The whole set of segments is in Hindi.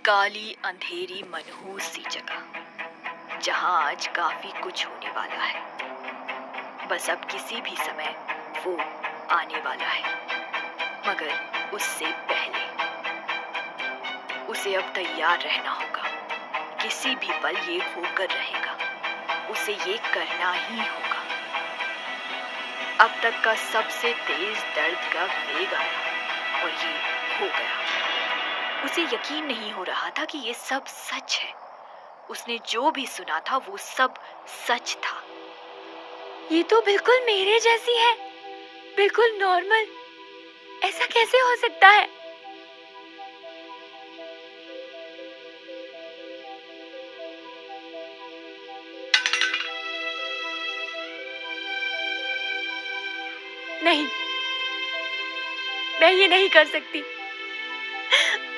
काली अंधेरी मनहूस सी जगह जहां आज काफी कुछ होने वाला है। बस अब किसी भी समय वो आने वाला है, मगर उससे पहले उसे अब तैयार रहना होगा। किसी भी पल ये होकर रहेगा, उसे ये करना ही होगा। अब तक का सबसे तेज दर्द का वेग आया और ये हो गया। उसे यकीन नहीं हो रहा था कि ये सब सच है। उसने जो भी सुना था वो सब सच था। ये तो बिल्कुल मेरे जैसी है, बिल्कुल नॉर्मल। ऐसा कैसे हो सकता है? नहीं, मैं ये नहीं कर सकती।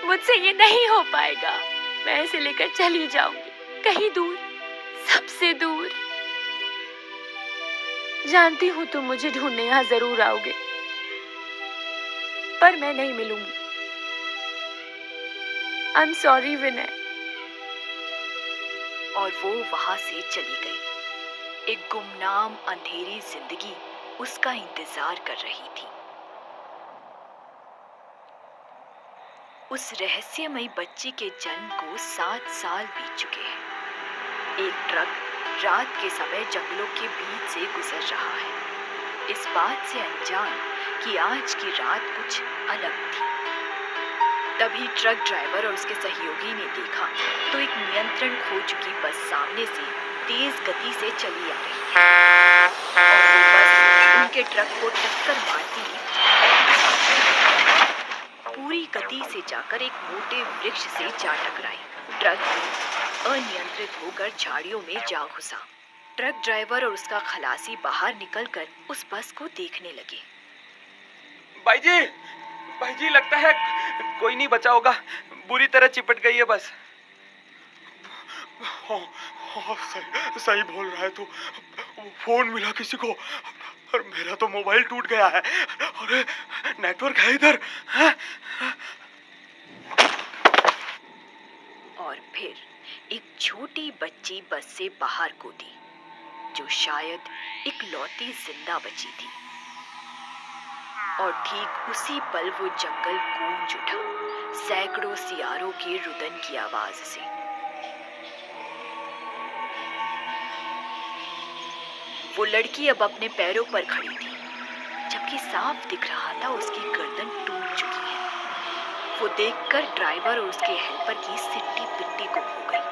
मुझसे ये नहीं हो पाएगा। मैं इसे लेकर चली जाऊंगी, कहीं दूर, सबसे दूर। जानती हूँ तुम मुझे ढूंढने यहाँ जरूर आओगे, पर मैं नहीं मिलूंगी। आई एम सॉरी विनय। और वो वहां से चली गई। एक गुमनाम अंधेरी जिंदगी उसका इंतजार कर रही थी। उस रहस्यमयी बच्ची के जन्म को 7 साल बीत चुके हैं। एक ट्रक रात के समय जंगलों के बीच से गुजर रहा है, इस बात से अनजान कि आज की रात कुछ अलग थी। तभी ट्रक ड्राइवर और उसके सहयोगी ने देखा तो एक नियंत्रण खो चुकी बस सामने से तेज गति से चली आ रही है और वो बस उनके ट्रक को टक्कर मारती पूरी गति से जाकर एक मोटे वृक्ष से जा टकराई। ट्रक अनियंत्रित होकर झाड़ियों में जा घुसा। ट्रक ड्राइवर और उसका खलासी बाहर निकलकर उस बस को देखने लगे। भाई जी लगता है कोई नहीं बचा होगा। बुरी तरह चिपट गई है बस। हाँ, सही बोल रहा है तू। फोन मिला किसी को और मेरा तो मोबाइल टूट गया है। अरे नेटवर्क है इधर है? और फिर एक छोटी बच्ची बस से बाहर कूदी, जो शायद इकलौती जिंदा बची थी। और ठीक उसी पल वो जंगल गूंज उठा, सैकड़ों सियारों के रुदन की आवाज से। वो लड़की अब अपने पैरों पर खड़ी थी, जबकि साफ दिख रहा था उसकी गर्दन टूट चुकी है। वो देखकर ड्राइवर और उसके हेल्पर की सिट्टी पिट्टी गुम हो गई।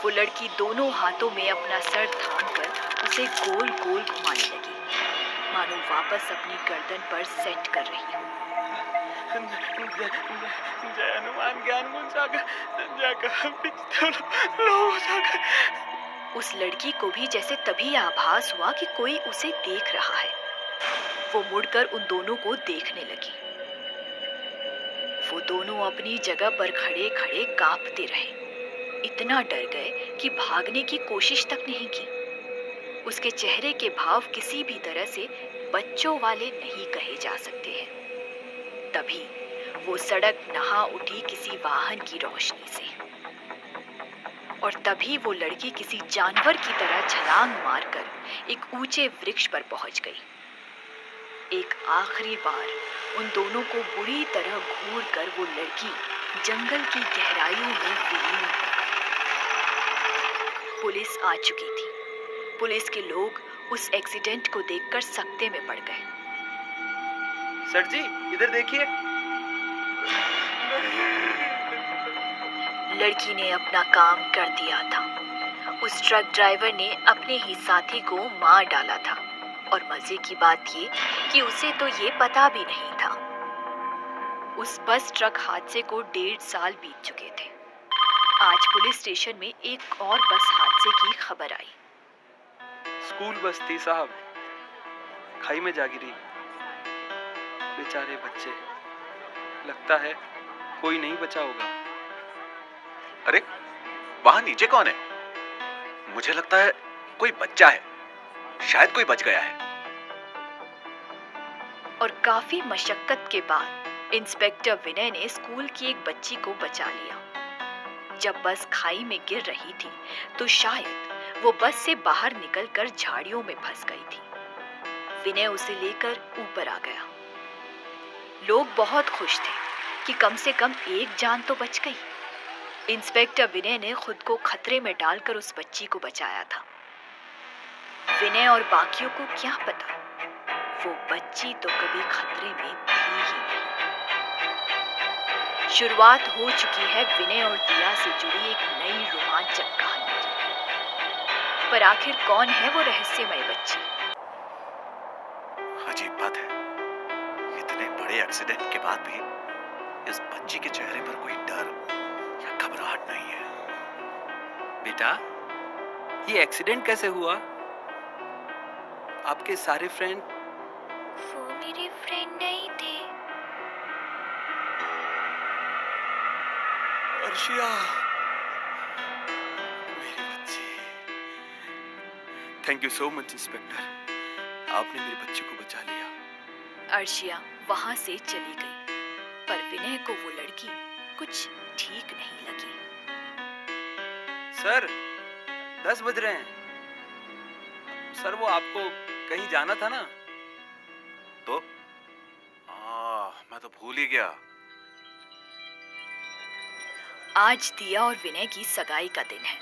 वो लड़की दोनों हाथों में अपना सर थामकर उसे गोल गोल घुमाने लगी, मानो वापस अपनी गर्दन पर सेट कर रही हो। जय हनुमान ज्ञान गुण सागर, उस लड़की को भी जैसे तभी आभास हुआ कि कोई उसे देख रहा है। वो मुड़कर उन दोनों को देखने लगी। वो दोनों अपनी जगह पर खड़े खड़े कांपते रहे। इतना डर गए कि भागने की कोशिश तक नहीं की। उसके चेहरे के भाव किसी भी तरह से बच्चों वाले नहीं कहे जा सकते हैं। तभी वो सड़क नहा उठी किसी वाहन की रोशनी से, और तभी वो लड़की किसी जानवर की तरह छलांग मारकर एक ऊंचे वृक्ष पर पहुंच गई। एक आखिरी बार उन दोनों को बुरी तरह घूरकर वो लड़की जंगल की गहराइयों में विलीन हो गई। पुलिस आ चुकी थी। पुलिस के लोग उस एक्सीडेंट को देखकर सकते में पड़ गए। सर जी इधर देखिए। लड़की ने अपना काम कर दिया था। उस ट्रक ड्राइवर ने अपने ही साथी को मार डाला था, और मजे की बात ये कि उसे तो ये पता भी नहीं था। उस बस ट्रक हादसे को 1.5 साल बीत चुके थे। आज पुलिस स्टेशन में एक और बस हादसे की खबर आई। स्कूल बस थी साहब, खाई में जा गिरी। बेचारे बच्चे, लगता है कोई नहीं बचा होगा। अरे वहां नीचे कौन है? मुझे लगता है कोई बच्चा है, शायद कोई बच गया है। और काफी मशक्कत के बाद इंस्पेक्टर विनय ने स्कूल की एक बच्ची को बचा लिया। जब बस खाई में गिर रही थी तो शायद वो बस से बाहर निकलकर झाड़ियों में फंस गई थी। विनय उसे लेकर ऊपर आ गया। लोग बहुत खुश थे कि कम से कम एक जान तो बच गई। इंस्पेक्टर विनय ने खुद को खतरे में डालकर उस बच्ची को बचाया था। विनय और बाकियों को क्या पता, वो बच्ची तो कभी खतरे में थी ही नहीं। शुरुआत हो चुकी है विनय और दिया से जुड़ी एक नई रोमांचक कहानी की। पर आखिर कौन है वो रहस्यमय बच्ची? अजीब बात है, इतने बड़े एक्सीडेंट के बाद भी इस बच्ची के चेहरे पर कोई डर या घबराहट नहीं है। बेटा, ये एक्सीडेंट कैसे हुआ? आपके सारे फ्रेंड? वो मेरे फ्रेंड नहीं थे। अर्शिया, मेरी बच्ची। Thank you so much inspector, आपने मेरी बच्ची को बचा लिया। अर्शिया वहां से चली गई, पर विनय को वो लड़की कुछ ठीक नहीं लगी। सर, 10 बज रहे हैं। सर, वो आपको कहीं जाना था ना? तो मैं तो भूल ही गया। आज दिया और विनय की सगाई का दिन है।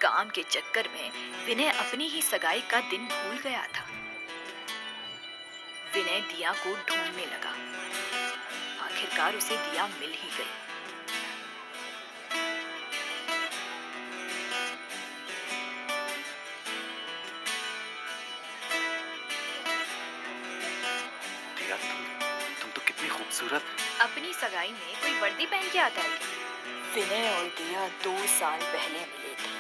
काम के चक्कर में विनय अपनी ही सगाई का दिन भूल गया था। विनय दिया को ढूंढने लगा। आखिरकार उसे दिया मिल ही गई। दिया, तुम तो कितनी खूबसूरत। अपनी सगाई में कोई वर्दी पहन के आता है क्या? विनय और दिया 2 साल पहले मिले थे।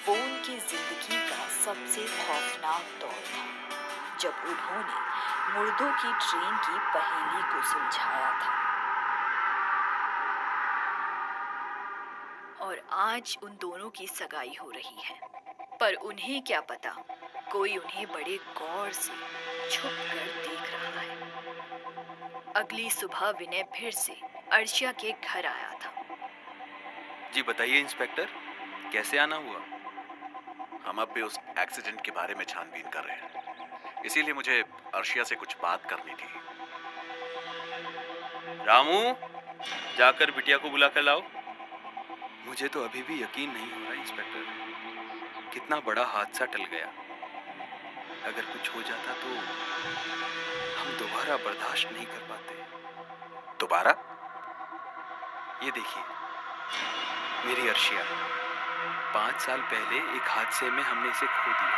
वो उनकी जिंदगी का सबसे खौफनाक दौर था, जब उन्होंने मुर्दों की ट्रेन की पहेली को सुलझाया था। और आज उन दोनों की सगाई हो रही है, पर उन्हें क्या पता, कोई उन्हें बड़े गौर से छुपकर देख रहा है। अगली सुबह विनय फिर से अर्शिया के घर आया था। जी बताइए इंस्पेक्टर, कैसे आना हुआ? हम अब भी उस एक्सीडेंट के बारे में छानबीन कर रहे हैं, इसीलिए मुझे अर्शिया से कुछ बात करनी थी। रामू, जाकर बिटिया को बुला कर लाओ। मुझे तो अभी भी यकीन नहीं हो रहा इंस्पेक्टर, कितना बड़ा हादसा टल गया। अगर कुछ हो जाता तो हम दोबारा बर्दाश्त नहीं कर पाते। दोबारा? ये देखिए, मेरी अर्शिया। 5 साल पहले एक हादसे में हमने इसे खो दिया।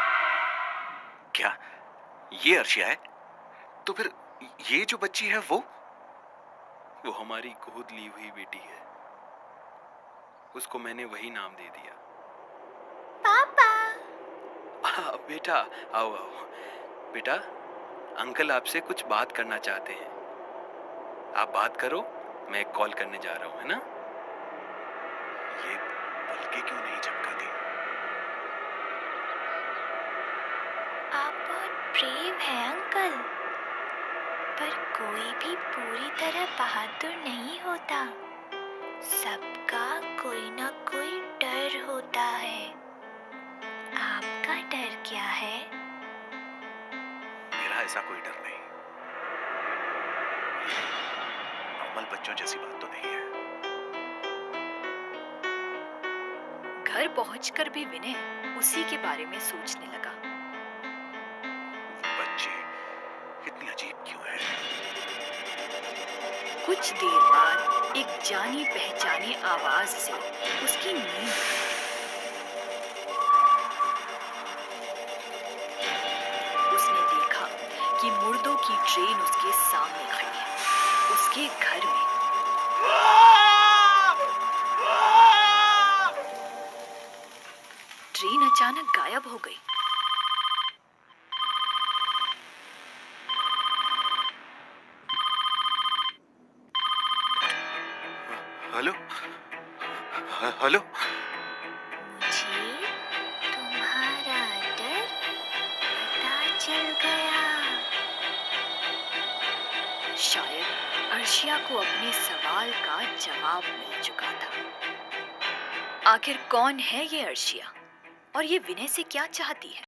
क्या ये अर्शिया है? तो फिर ये जो बच्ची है वो हमारी गोद ली हुई बेटी है। उसको मैंने वही नाम दे दिया। पापा। बेटा, आओ आओ। बेटा, अंकल आपसे कुछ बात करना चाहते हैं। आप बात करो, मैं एक कॉल करने जा रहा हूँ, है ना? ये बल्कि क्यों नहीं झपकाती? आप बहुत ब्रेव हैं अंकल, पर कोई भी पूरी तरह बहादुर नहीं होता। सबका कोई ना कोई डर होता है। आपका डर क्या है? मेरा ऐसा कोई डर नहीं। नॉर्मल बच्चों जैसी बात तो नहीं है। घर पहुंचकर भी विनय उसी के बारे में सोचने लगा। वो बच्ची इतनी अजीब क्यों है? कुछ देर बाद एक जानी पहचानी आवाज से उसकी नींद उसने देखा कि मुर्दों की ट्रेन उसके सामने खड़ी है, उसके घर में। ट्रेन अचानक गायब हो गई। हेलो? हेलो? मुझे तुम्हारा डर पता चल गया। शायद अर्शिया को अपने सवाल का जवाब मिल चुका था। आखिर कौन है ये अर्शिया और ये विनय से क्या चाहती है?